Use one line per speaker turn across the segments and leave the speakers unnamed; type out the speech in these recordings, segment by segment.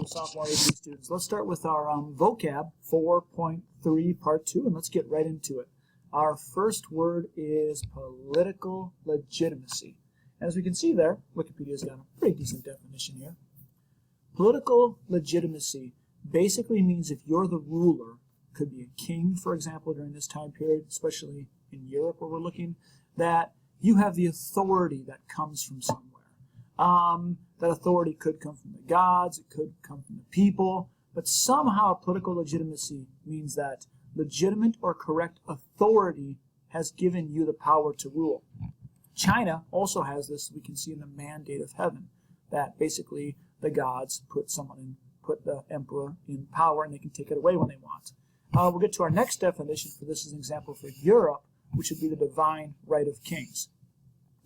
sophomore AP students. Let's start with our vocab 4.3 part 2, and let's get right into it. Our first word is political legitimacy. As we can see there, Wikipedia's got a pretty decent definition here. Political legitimacy basically means if you're the ruler, could be a king, for example, during this time period, especially in Europe where we're looking, that you have the authority that comes from somewhere. That authority could come from the gods, it could come from the people, but somehow political legitimacy means that legitimate or correct authority has given you the power to rule. China also has this, we can see in the mandate of heaven, that basically the gods put the emperor in power and they can take it away when they want. We'll get to our next definition for this as an example for Europe, which would be the divine right of kings.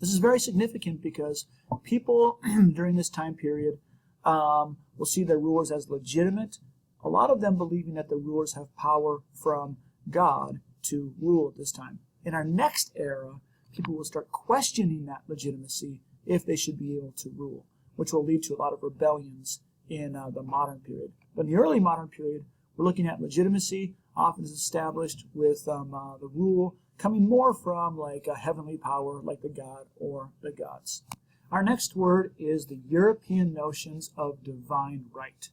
This is very significant because people during this time period will see their rulers as legitimate, a lot of them believing that the rulers have power from God to rule at this time. In our next era, people will start questioning that legitimacy if they should be able to rule, which will lead to a lot of rebellions in the modern period. But in the early modern period, we're looking at legitimacy, often is established with the rule coming more from like a heavenly power like the god or the gods. Our next word is the European notions of divine right.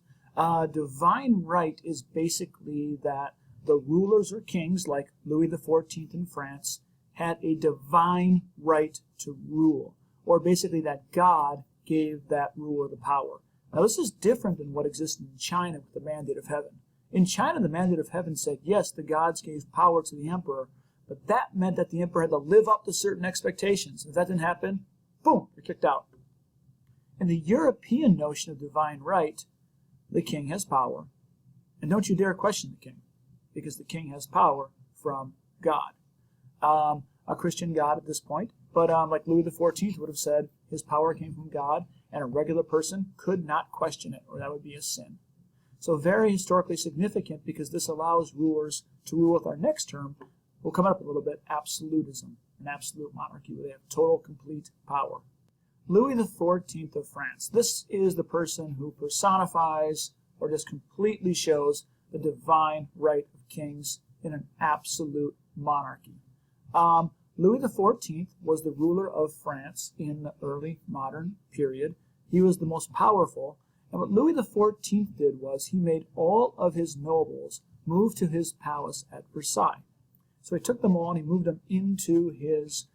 Divine right is basically that the rulers or kings like Louis XIV in France had a divine right to rule, or basically that God gave that ruler the power. Now this is different than what existed in China with the mandate of heaven. In China, the mandate of heaven said, yes, the gods gave power to the emperor, but that meant that the emperor had to live up to certain expectations. If that didn't happen, boom, you're kicked out. In the European notion of divine right, the king has power. And don't you dare question the king, because the king has power from God. A Christian God at this point, but like Louis XIV would have said, his power came from God, and a regular person could not question it, or that would be a sin. So very historically significant because this allows rulers to rule with our next term. We'll come up a little bit, absolutism, an absolute monarchy where they have total, complete power. Louis XIV of France. This is the person who personifies or just completely shows the divine right of kings in an absolute monarchy. Louis XIV was the ruler of France in the early modern period. He was the most powerful. And what Louis XIV did was he made all of his nobles move to his palace at Versailles. So he took them all and he moved them into his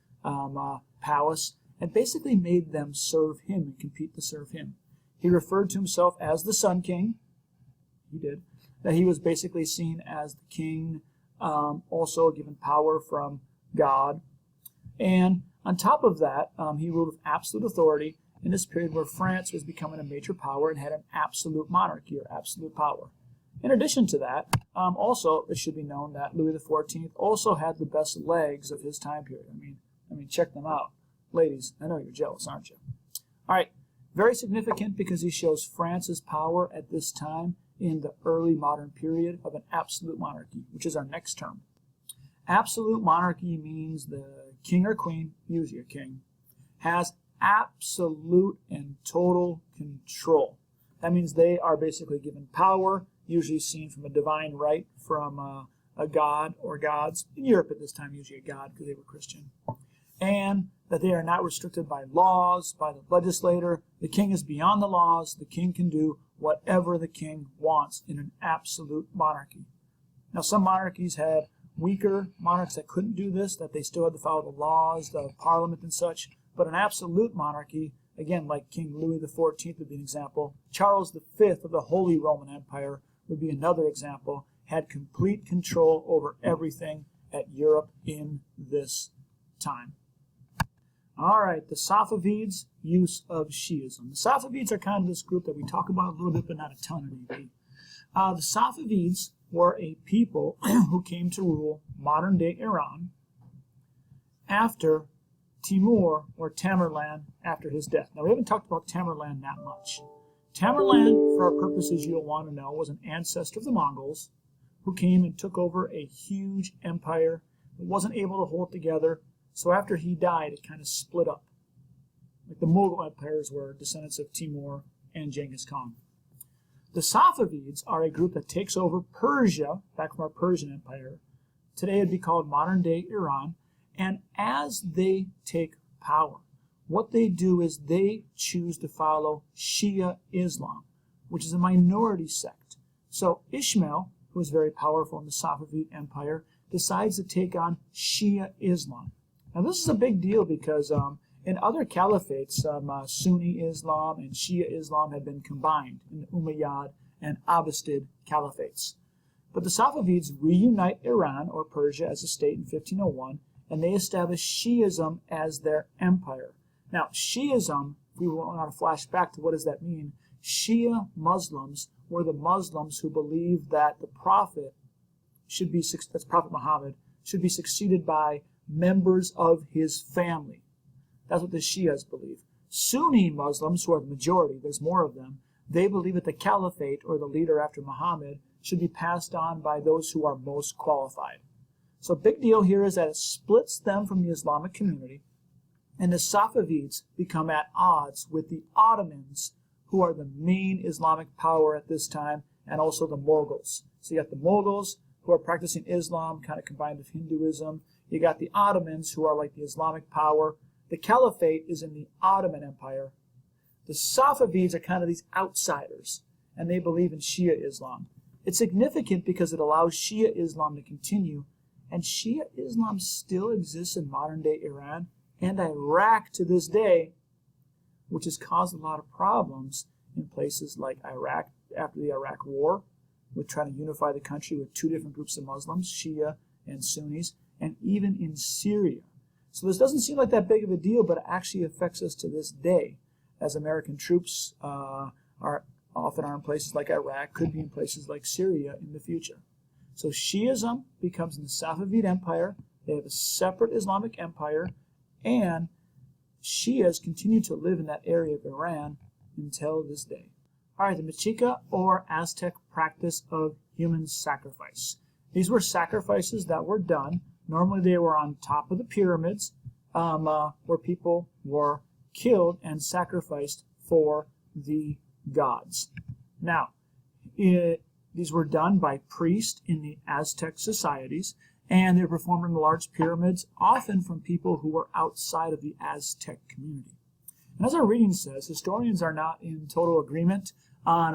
palace and basically made them serve him and compete to serve him. He referred to himself as the Sun King. He did. That he was basically seen as the king, also given power from God. And on top of that, he ruled with absolute authority in this period where France was becoming a major power and had an absolute monarchy or absolute power. In addition to that, also it should be known that Louis XIV also had the best legs of his time period. I mean, check them out. Ladies, I know you're jealous, aren't you? All right, very significant because he shows France's power at this time in the early modern period of an absolute monarchy, which is our next term. Absolute monarchy means the king or queen, usually a king, has absolute and total control. That means they are basically given power, usually seen from a divine right from a god or gods. In Europe at this time, usually a god because they were Christian. And that they are not restricted by laws, by the legislator. The king is beyond the laws. The king can do whatever the king wants in an absolute monarchy. Now, some monarchies had weaker monarchs that couldn't do this, that they still had to follow the laws, the parliament and such. But an absolute monarchy, again, like King Louis XIV would be an example. Charles V of the Holy Roman Empire would be another example, had complete control over everything at Europe in this time. All right, the Safavids' use of Shiism. The Safavids are kind of this group that we talk about a little bit, but not a ton at EV. The Safavids were a people who came to rule modern-day Iran after Timur or Tamerlan after his death. Now, we haven't talked about Tamerlan that much. Tamerlan, for our purposes you'll want to know, was an ancestor of the Mongols who came and took over a huge empire that wasn't able to hold it together. So after he died, it kind of split up. Like the Mughal empires were descendants of Timur and Genghis Khan. The Safavids are a group that takes over Persia, back from our Persian Empire. Today it would be called modern-day Iran. And as they take power, what they do is they choose to follow Shia Islam, which is a minority sect. So Ishmael, who is very powerful in the Safavid Empire, decides to take on Shia Islam. Now this is a big deal because in other caliphates, Sunni Islam and Shia Islam had been combined in the Umayyad and Abbasid caliphates. But the Safavids reunite Iran or Persia as a state in 1501, and they establish Shiism as their empire. Now, Shiism, if we want to flash back to what does that mean, Shia Muslims were the Muslims who believed that the Prophet should be, that's Prophet Muhammad, should be succeeded by members of his family. That's what the Shias believe. Sunni Muslims, who are the majority, there's more of them, they believe that the caliphate, or the leader after Muhammad, should be passed on by those who are most qualified. So big deal here is that it splits them from the Islamic community, and the Safavids become at odds with the Ottomans, who are the main Islamic power at this time, and also the Mughals. So you got the Mughals, who are practicing Islam, kind of combined with Hinduism. You got the Ottomans, who are like the Islamic power. The Caliphate is in the Ottoman Empire. The Safavids are kind of these outsiders, and they believe in Shia Islam. It's significant because it allows Shia Islam to continue, and Shia Islam still exists in modern-day Iran and Iraq to this day, which has caused a lot of problems in places like Iraq after the Iraq War, with trying to unify the country with two different groups of Muslims, Shia and Sunnis, and even in Syria. So this doesn't seem like that big of a deal, but it actually affects us to this day, as American troops often are in places like Iraq, could be in places like Syria in the future. So Shiism becomes in the Safavid Empire. They have a separate Islamic empire, and Shias continue to live in that area of Iran until this day. All right, the Mexica or Aztec practice of human sacrifice. These were sacrifices that were done. Normally they were on top of the pyramids, where people were killed and sacrificed for the gods. Now, these were done by priests in the Aztec societies, and they were performed in the large pyramids, often from people who were outside of the Aztec community. And as our reading says, historians are not in total agreement on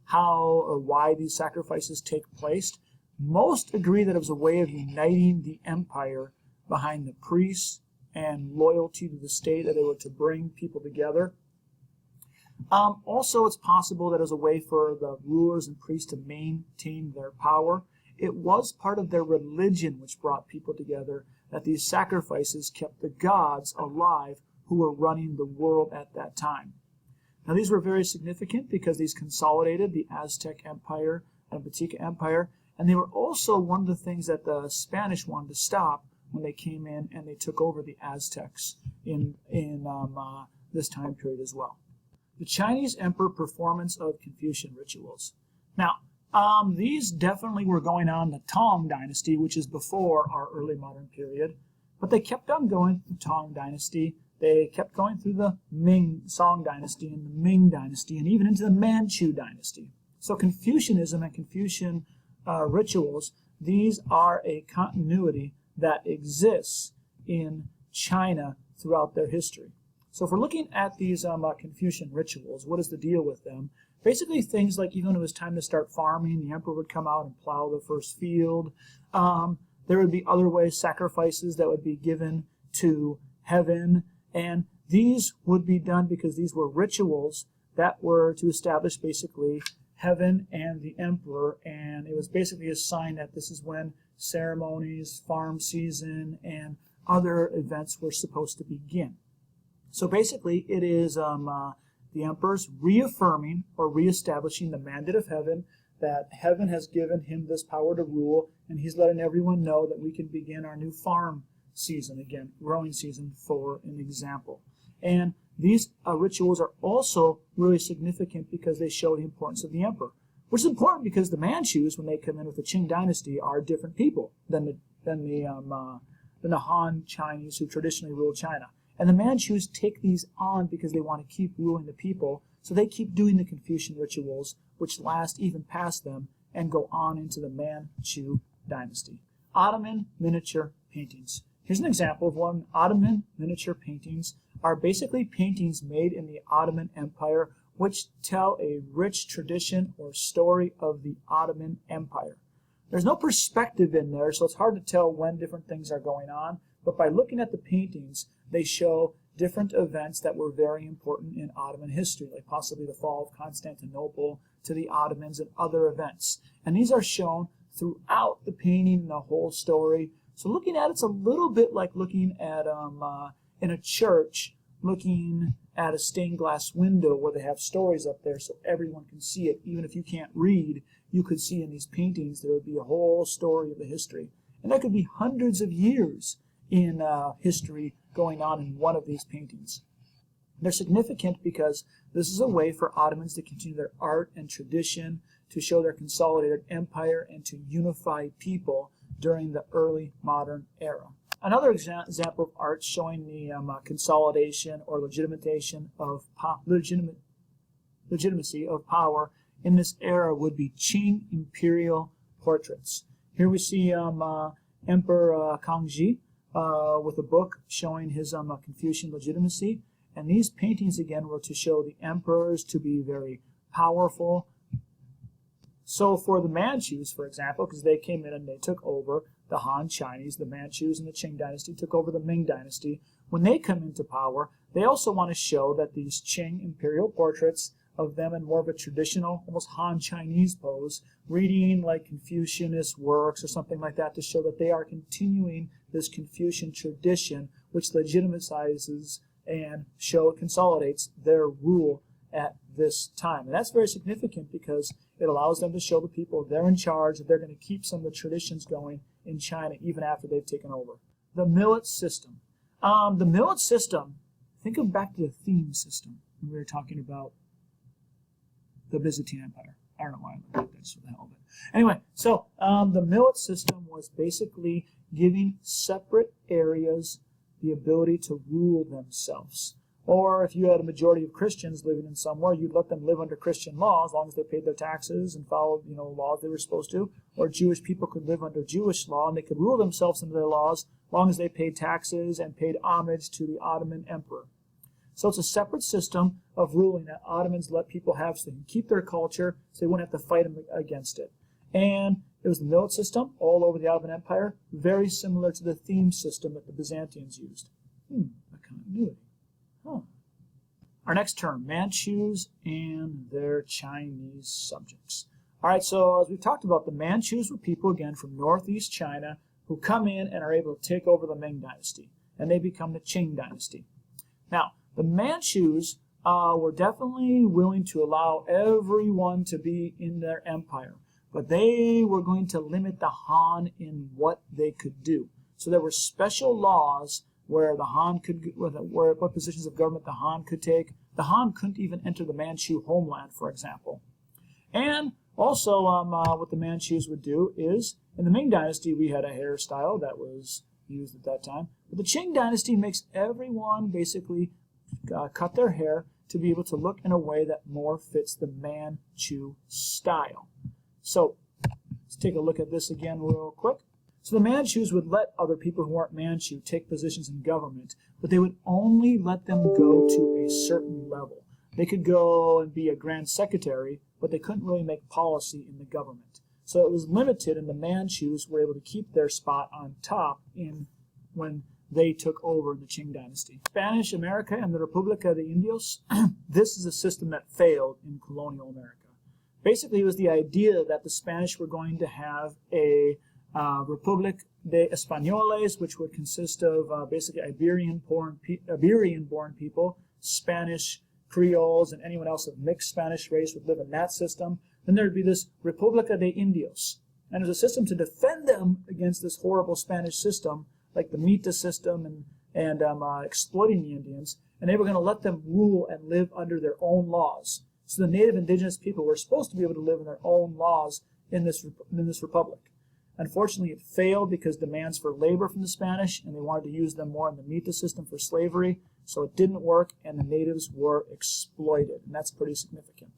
how or why these sacrifices take place. Most agree that it was a way of uniting the empire behind the priests and loyalty to the state, that they were to bring people together. Also, it's possible that it was a way for the rulers and priests to maintain their power. It was part of their religion which brought people together, that these sacrifices kept the gods alive who were running the world at that time. Now, these were very significant because these consolidated the Aztec Empire and Mexica Empire, and they were also one of the things that the Spanish wanted to stop when they came in and they took over the Aztecs in this time period as well. The Chinese Emperor performance of Confucian rituals. Now, these definitely were going on in the Tang Dynasty, which is before our early modern period, but they kept on going through the Tang Dynasty. They kept going through the Song Dynasty and the Ming Dynasty, and even into the Manchu Dynasty. So Confucianism and Confucian rituals, these are a continuity that exists in China throughout their history. So if we're looking at these Confucian rituals, what is the deal with them? Basically things like even when it was time to start farming, the emperor would come out and plow the first field. There would be other ways, sacrifices that would be given to heaven, and these would be done because these were rituals that were to establish basically heaven and the emperor, and it was basically a sign that this is when ceremonies, farm season, and other events were supposed to begin. So basically it is the emperor's reaffirming or reestablishing the mandate of heaven, that heaven has given him this power to rule, and he's letting everyone know that we can begin our new farm season again, growing season for an example. And these rituals are also really significant because they show the importance of the emperor, which is important because the Manchus, when they come in with the Qing dynasty, are different people than the Han Chinese who traditionally ruled China. And the Manchus take these on because they want to keep ruling the people, So they keep doing the Confucian rituals, which last even past them and go on into the Manchu dynasty. Ottoman miniature paintings. Here's an example of one. Ottoman miniature paintings are basically paintings made in the Ottoman Empire which tell a rich tradition or story of the Ottoman Empire. There's no perspective in there, so it's hard to tell when different things are going on, but by looking at the paintings, they show different events that were very important in Ottoman history, like possibly the fall of Constantinople to the Ottomans and other events. And these are shown throughout the painting and the whole story. So looking at it's a little bit like looking at in a church, looking at a stained glass window where they have stories up there so everyone can see it. Even if you can't read, you could see in these paintings there would be a whole story of the history. And that could be hundreds of years in history going on in one of these paintings. They're significant because this is a way for Ottomans to continue their art and tradition, to show their consolidated empire, and to unify people during the early modern era. Another example of art showing the consolidation or legitimacy of power in this era would be Qing imperial portraits. Here we see Emperor Kangxi with a book showing his Confucian legitimacy. And these paintings, again, were to show the emperors to be very powerful. So for the Manchus, for example, because they came in and they took over the Han Chinese, the Manchus and the Qing dynasty took over the Ming dynasty. When they come into power, they also want to show that these Qing imperial portraits of them in more of a traditional, almost Han Chinese pose, reading like Confucianist works or something like that to show that they are continuing this Confucian tradition, which legitimizes and consolidates their rule at this time. And that's very significant because it allows them to show the people they're in charge, that they're going to keep some of the traditions going in China even after they've taken over. The Millet System. The Millet System, think of back to the theme system when we were talking about the Byzantine Empire. I don't know why I looked at this for the hell of it. Anyway, so the Millet System was basically giving separate areas the ability to rule themselves. Or if you had a majority of Christians living in somewhere, you'd let them live under Christian law as long as they paid their taxes and followed, laws they were supposed to. Or Jewish people could live under Jewish law and they could rule themselves under their laws as long as they paid taxes and paid homage to the Ottoman emperor. So it's a separate system of ruling that Ottomans let people have so they can keep their culture so they wouldn't have to fight them against it. And it was the Millet System all over the Ottoman Empire, very similar to the theme system that the Byzantines used. A continuity. Huh. Our next term, Manchus and their Chinese subjects. All right, so as we've talked about, the Manchus were people, again, from northeast China who come in and are able to take over the Ming dynasty, and they become the Qing dynasty. Now, the Manchus were definitely willing to allow everyone to be in their empire, but they were going to limit the Han in what they could do. So there were special laws where the Han could, what positions of government the Han could take. The Han couldn't even enter the Manchu homeland, for example. And also, what the Manchus would do is, in the Ming dynasty, we had a hairstyle that was used at that time. But the Qing dynasty makes everyone basically cut their hair to be able to look in a way that more fits the Manchu style. So let's take a look at this again real quick. So the Manchus would let other people who aren't Manchu take positions in government, but they would only let them go to a certain level. They could go and be a grand secretary, but they couldn't really make policy in the government. So it was limited, and the Manchus were able to keep their spot on top when they took over the Qing dynasty. Spanish America and the República de Indios, this is a system that failed in colonial America. Basically, it was the idea that the Spanish were going to have a Republic de Españoles, which would consist of basically Iberian-born people, Spanish Creoles, and anyone else of mixed Spanish race would live in that system. Then there would be this República de Indios. And it was a system to defend them against this horrible Spanish system, like the Mita system and exploiting the Indians. And they were going to let them rule and live under their own laws. So the native indigenous people were supposed to be able to live in their own laws in this republic. Unfortunately, it failed because demands for labor from the Spanish, and they wanted to use them more in the Millet System for slavery, so it didn't work, and the natives were exploited, and that's pretty significant.